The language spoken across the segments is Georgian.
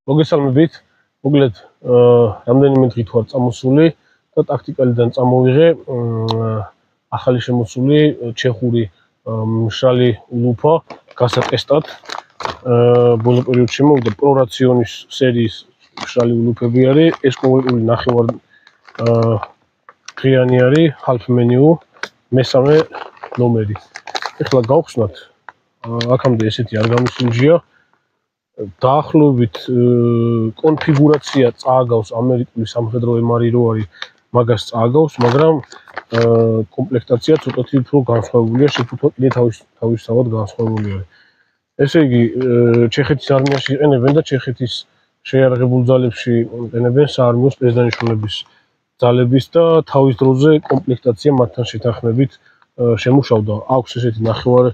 მოგესალმებით. მოკლედ, რამდენიმე დღით ვარ წამოსული და ტაქტიკალიდან წამოვიღე ახალი შემოსული ჩეხური მშრალი ულუფა გასატესტად. ბოლო პერიოდში მოვიდა პრორაციონის სერიის მშრალი ულუფები არის. ეს კონკრეტული ნახევარ დღიანი არის, half menu, მესამე ნომერი. ეხლა გავხსნათ. აქამდე ესეთი არ გამოსულია. დაახლოებით კონფიგურაცია წააგავს ამერიკული სამხედრო MRI რო არის, მაგას წააგავს, მაგრამ კომპლექტაცია ცოტათი უფრო განსხვავებულია, შეფუთვა კიდე თავისთავად განსხვავებული არის. ესე იგი, ჩეხეთის არმიაში იყენებენ და ჩეხეთის შეიარაღებულ ძალებში იყენებენ საარმიო სპეცდანიშნულების ძალების და თავის დროზე კომპლექტაცია მათთან შეთანხმებით შემუშავდა. აქვს ესეთი ნახევარ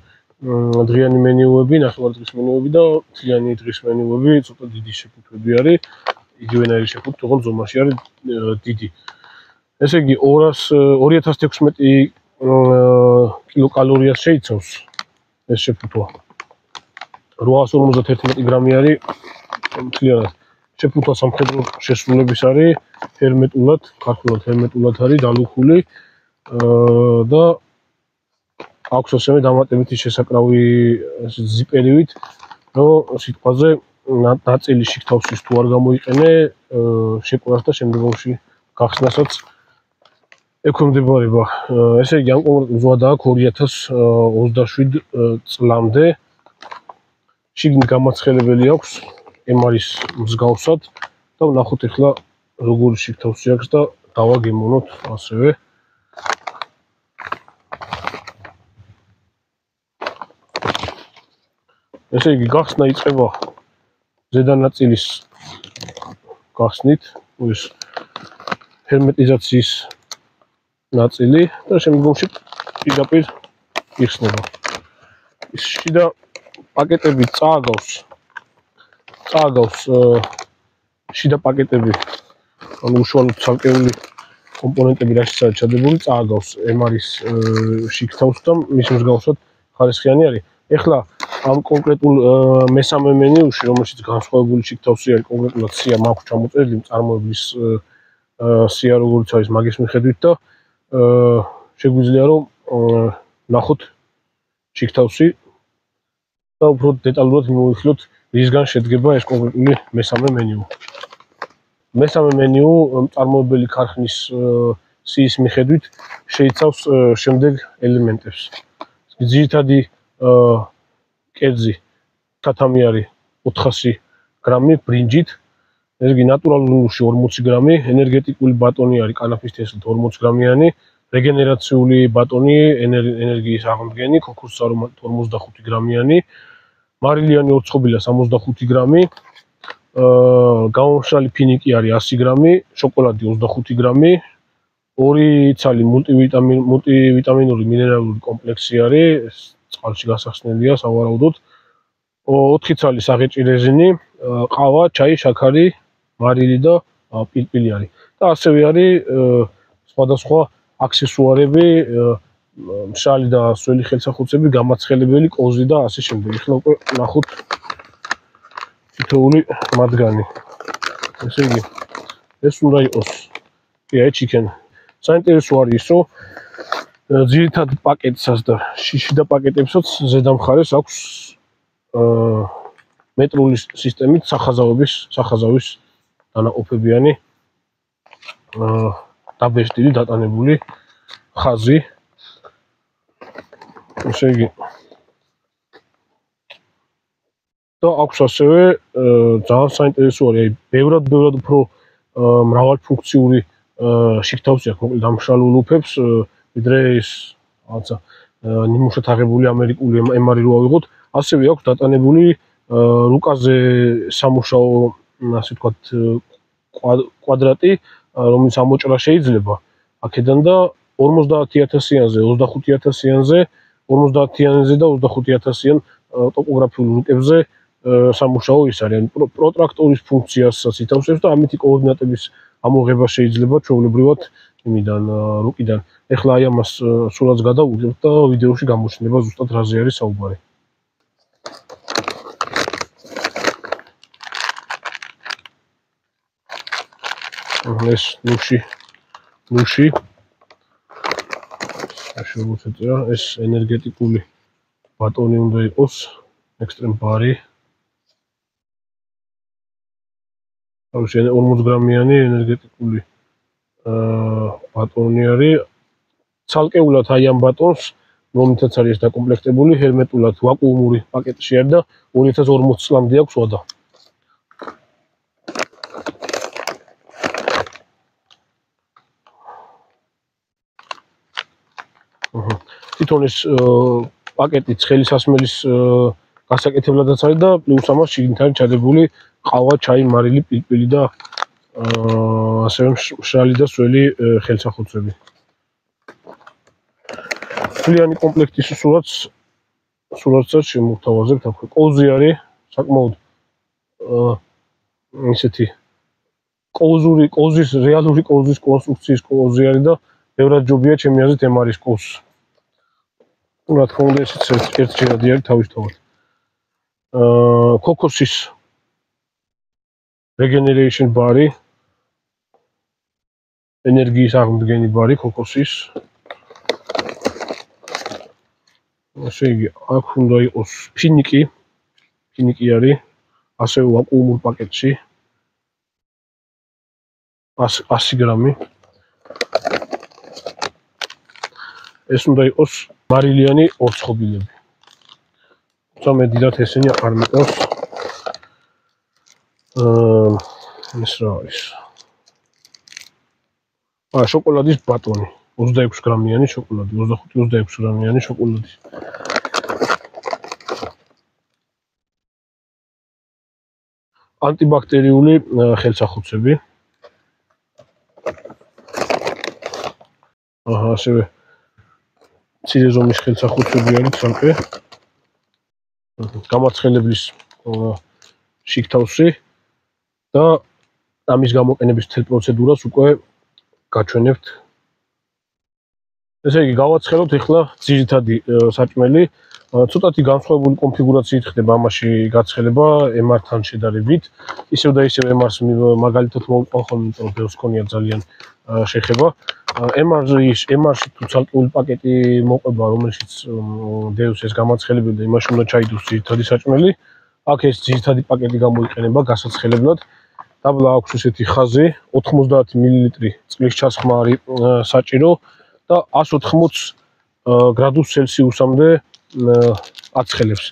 დღიანი მენიუები, ნახევარ დღის მენიუები და მთლიანი დღის მენიუები, ცოტა დიდი შეფუთვები არის. იგივენაირი შეფუთვი, თუმცა ზომაში არის დიდი. ესე იგი 2600 კილოკალორიას შეიცავს ეს შეფუთვა. 851 გრამი არის მთლიანად. შეფუთვა სამხედრო შესრულების არის, ჰერმეტულად, ქართულად ჰერმეტულად არის დალუქული და აქვს ასევე დამატებითი შესაკრავი ზიპერივით, რომ სიტყვაზე ნაწილი შიგთავსის თუ არ გამოიყენე, შეკვეთას და შემდგომში გახსნასაც ექვემდებარება. ესე იგი, ამ კონკრეტულ ზღვადა აქვს 2027 წლამდე. შიგნით გამაცხელებელი აქვს MRI-ის მსგავსად და ვნახოთ ახლა როგორი შიგთავსი აქვს და დავაგემოვნოთ ასევე. ესე იგი, გახსნა იწყება ზედა ნაწილის გახსნით, ეს ჰერმეტიზაციის ნაწილი და შემდგომში პირდაპირ იხსნება. ის შიდა პაკეტები წააგავს შიდა პაკეტები, ანუ უშუალოდ ცალკეული კომპონენტები რაშიც არის ჩადებული, წააგავს MRI-ის შიგთავს და მის მსგავსად ხარისხიანი არის. ეხლა ამ კონკრეტულ მესამე მენიუში, რომელშიც განსხვავებული შიგთავსი არის, კონკრეტულად სია მაქვს ჩამოწერილი, წარმოებლის სია როგორც არის მაგის მიხედვით და შეგვიძლია რომ ნახოთ შიგთავსი და უფრო დეტალურად მივიხილოთ, რისგან შედგება ეს კონკრეტული მესამე მენიუ. მესამე მენიუ წარმოებელი ქარხნის სიის მიხედვით შეიცავს შემდეგ ელემენტებს. ძირითადი კერძი თათამი არის 400 გრამი ბრინჯით, ესე იგი ნატურალურ ულუფში 40 გრამი, ენერგეტიკული ბატონი არის კანაფის თესლით 40 გრამიანი, რეგენერაციული ბატონი ენერგიის აღმდგენი, ქოქოსის არომატით 45 გრამიანი, მარილიანი ორცხობილა 65 გრამი, გამომშრალი ფინიკი არის 100 გრამი, შოკოლადი 25 გრამი, 2 ცალი მულტივიტამინური მინერალური კომპლექსი არის, წყალში გასახსნელია სავარაუდოდ, 4 ცალი საღეჭი რეზინი, ყავა, ჩაი, შაქარი, მარილი და პილპილი არის. და ასევე არის სხვადასხვა აქსესუარები, მშრალი და სველი ხელსახუცები, გამაცხელებელი, კოზი და ასე შემდეგ. ეხლა უკვე ნახოთ თითოეული მათგანი. ესე იგი, ეს უნდა იყოს fried chicken. საინტერესო არის ის, რომ ძირითად პაკეტსაც და შიდა პაკეტებსაც ზედა მხარეს აქვს მეტრული სისტემით სახაზავების დანაყოფებიანი დაბეჭდილი დატანებული ხაზი. ესე იგი, და აქვს ასევე ძალიან საინტერესო არის, ბევრად უფრო მრავალფუნქციური შიგთავსი აქვს მოკლედ ამ მშრალ ულუფებს, ვიდრე ის რაღაცა ნიმუშად აღებული ამერიკული MRI რო ავიღოთ, ასევე აქვს დატანებული რუკაზე სამუშაო, ასე ვთქვათ, კვადრატი, რომელიც ამოჭრა შეიძლება აქედან და 50000-იანზე, 25000-იანზე, 50-იანზე და 25000-იან ტოპოგრაფიულ რუკებზე სამუშაო ის არის. პროტრაქტორის ფუნქციასაც ითავსებს და ამითი კოორდინატების ამოღება შეიძლება ჩვეულებრივად იმიდან რუკიდან. ეხლა აი ამას სულაც გადავუღებ და ვიდეოში გამოჩნდება ზუსტად რაზე არის საუბარი. ეს ნუში შეგვიძლია ეს ენერგეტიკული ბატონი უნდა იყოს ექსტრემ ბარი 40 გრამიანი ენერგეტიკული ბატონი არის ცალკეულად აი ამ ბატონს რომლითაც არის დაკომპლექტებული ჰერმეტულად ვაკუუმური პაკეტში არის და 2040 წლამდე აქვს ვადა. თვითონ ეს პაკეტი ცხელი სასმელის გასაკეთებლადაც არის და პლუს ამას შიგნით არის ჩადებული ყავა, ჩაი, მარილი, პილპილი და ასევე მშრალი და სველი ხელსახუცები. Ძალიან კომპლექტის სურათსაც შემოვთავაზებთ აქვე. კოზი არის საკმაოდ ისეთი კოზის რეალური კოზის კონსტრუქციის კოზი არის და ბევრად ჯობია ჩემი აზრით ემარის კოზს. რა თქმა უნდა ესეც ერთჯერადი არის თავისთავად. ქოქოსის regeneration ბარი ენერგიის აღმდგენი ბარი ქოქოსის ასე იგი აქ უნდა იყოს ფინიკი არის ასევე ვაკუუმურ პაკეტში 100 გრამი ეს უნდა იყოს მარილიანი ორცხობილები თუმცა მე დიდად ესენი არ მიყვარს ეს რა არის შოკოლადის ბატონი 26 გრამიანი შოკოლადი 25-26 გრამიანი შოკოლადი ანტიბაქტერიული ხელსახუცები ასევე მცირე ზომის ხელსახუცები არის ცალკე გამაცხელებლის შიგთავსი და ამის გამოყენების მთელ პროცედურას უკვე გაჩვენებთ ესე იგი გავაცხელოთ ახლა ძირითადი საჭმელი ცოტათი განსხვავებული კონფიგურაციით ხდება ამაში გაცხელება MR-თან შედარებით ისევ და ისევ MR-ს მაგალითად მოვყავ ხოლმე იმიტომ რომ ბევრს ქონია ძალიან შეხება MR-ში თუ ცალკეული პაკეტი მოყვება რომელშიც დევს ეს გამაცხელებელი და იმაში უნდა ჩაიდოს ძირითადი საჭმელი აქ ეს ძირითადი პაკეტი გამოიყენება გასაცხელებლად დაბლა აქვს ესეთი ხაზი 90 მილილიტრი წყლის ჩასხმა არის საჭირო და 180 გრადუს ცელსიუსამდე აცხელებს.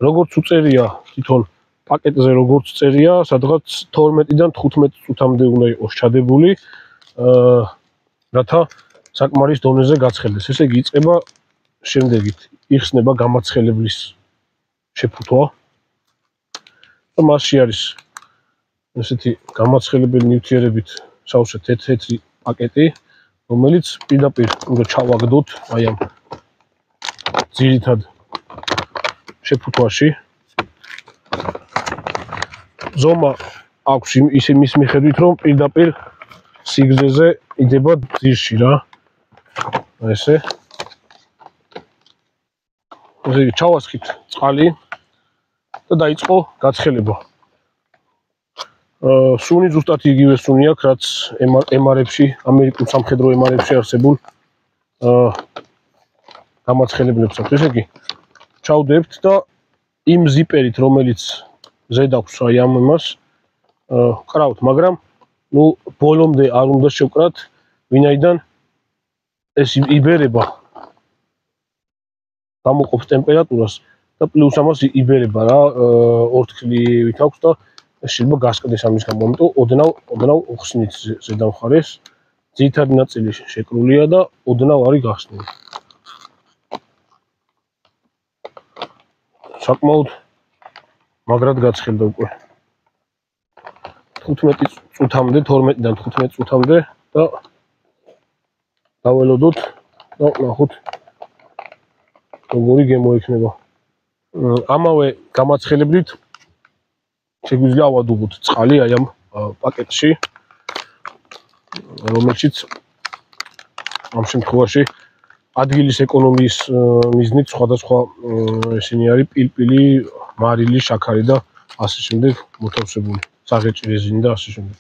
როგორც უწერია თვითონ პაკეტზე როგორც წერია, სადღაც 12-დან 15 წუთამდე უნდა იყოს ჩადებული, რათა საკმარის დონეზე გაცხელდეს. ესე იგი იწყება შემდეგით. იხსნება გამაცხელებლის შეფუთვა და მასში არის ესეთი გამაცხელებელი ნივთიერებით სავსე თეთრი პაკეტი, რომელიც პირდაპირ უნდა ჩავაგდოთ აი ამ ძირითად შეფუთვაში. ზომა აქვს იმის მიხედვით, რომ პირდაპირ სიგრძეზე იდება ძირში რა. ესე იგი ჩავასხით წყალი და დაიწყო გაცხელება. სუნი ზუსტად იგივე სუნი აქვს, რაც MR-ებში, ამერიკულ სამხედრო MR-ებში არსებულ გამაცხელებლებს აქვს. ესე იგი ჩავდებთ და იმ ზიპერით, რომელიც ზედ აქვს აი ამ იმას, ვკრავთ, მაგრამ ნუ ბოლომდე არ უნდა შევკრათ, ვინაიდან ეს იბერება გამოყოფს ტემპერატურას და პლუს ამას იბერება რა, ორთქლივით აქვს და შეიძლება გასკდეს ამის გამო, ამიტომ ოდნავ უხსნით ზედა მხარეს. ძირითადი ნაწილი შეკრულია და ოდნავ არის გახსნილი. საკმაოდ მაგრად გაცხელდა უკვე 15 წუთამდე 12-დან 15 წუთამდე და დაველოდოთ და ნახოთ როგორი გემოიქნება ამავე გამაცხელებლით შეგვიძლია ავადუღოთ წყალი აი ამ პაკეტში რომელშიც ამ შემთხვევაში ადგილის ეკონომიის მიზნით სხვადასხვა ესენი არის პილპილი, მარილი, შაქარი და ასე შემდეგ მოთავსებული, საღეჭი რეზინი და ასე შემდეგ.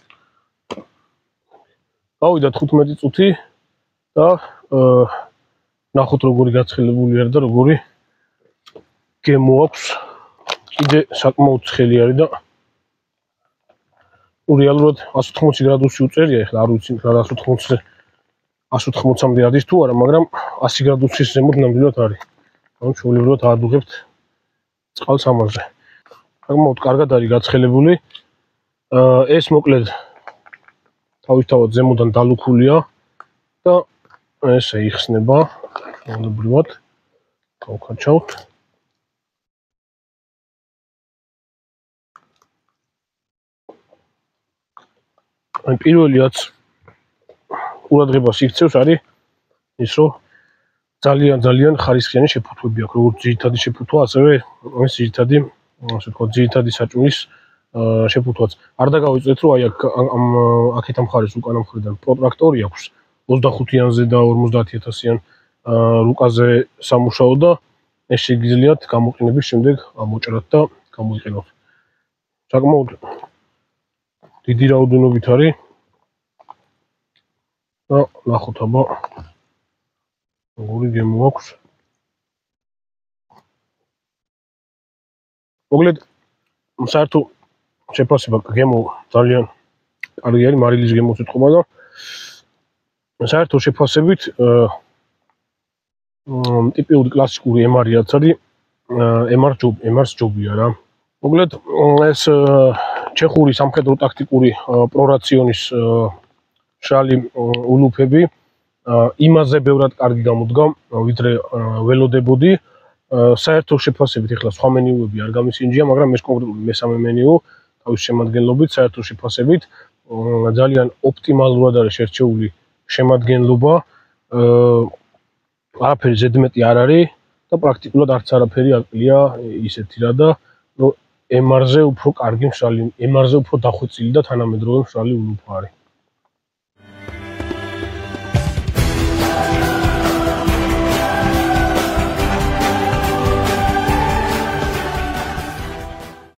გავიდა 15 წუთი და ნახოთ როგორი გაცხელებული არის და როგორი გემო აქვს. კიდე საკმაოდ ცხელი არის და რეალურად 180 გრადუსი უწერია, ახლა არ ვიცი რა 180-მდე არის თუ არა, მაგრამ 100 გრადუსის ზემოთ ნამდვილად არის. ანუ ჩვეულებრივად აადუღებთ წყალს ამაზე. საკმაოდ კარგად არის გაცხელებული. ეს მოკლედ თავისთავად ზემოდან დალუქულია და ესე იხსნება ჩვეულებრივად. გავქაჩავთ. ან პირველი რაც ყურადღებას იქცევს არის ის რომ ძალიან ხარისხიანი შეფუთვები აქვს, როგორც ძირითადი შეფუთვა, ასევე ეს ძირითადი, ასე ვთქვათ, ძირითადი საჭმლის შეფუთვაც. არ დაგავიწყდეთ, რომ აი აქეთ ამ მხარეს უკანა მხრიდან პროტრაქტორი აქვს 25-იანზე და 50-100-იან რუკაზე სამუშაო და ეს შეგიძლიათ გამოყენების შემდეგ ამოჭრათ და გამოიყენოთ. საკმაოდ დიდი რაოდენობით არის და ნახოთ აბა როგორი გემო აქვს. მოკლედ საერთო შეფასება გემო ძალიან კარგი არის, მარილის გემოს ეთყობა და საერთო შეფასებით ტიპიური კლასიკური MR რაც არის, MR-ს ჯობია რა. მოკლედ ეს ჩეხური სამხედრო ტაქტიკური პრორაციონის შალი ულუფები იმაზე ბევრად კარგი გამოდგა, ვიდრე ველოდებოდი. საერთო შეფასებით ახლა სხვა მენიუები არ გამისინჯია, მაგრამ ეს კონკრეტული მესამე მენიუ თავის შემადგენლობით საერთო შეფასებით ძალიან ოპტიმალურად არის შერჩეული შემადგენლობა. არაფერი ზედმეტი არ არის და პრაქტიკულად არც არაფერი არ ყლია ისეთი რა და MR-ზე უფრო კარგი მშრალი, MR-ზე უფრო დახვეწილი და თანამედროვე მშრალი ულუფა არის.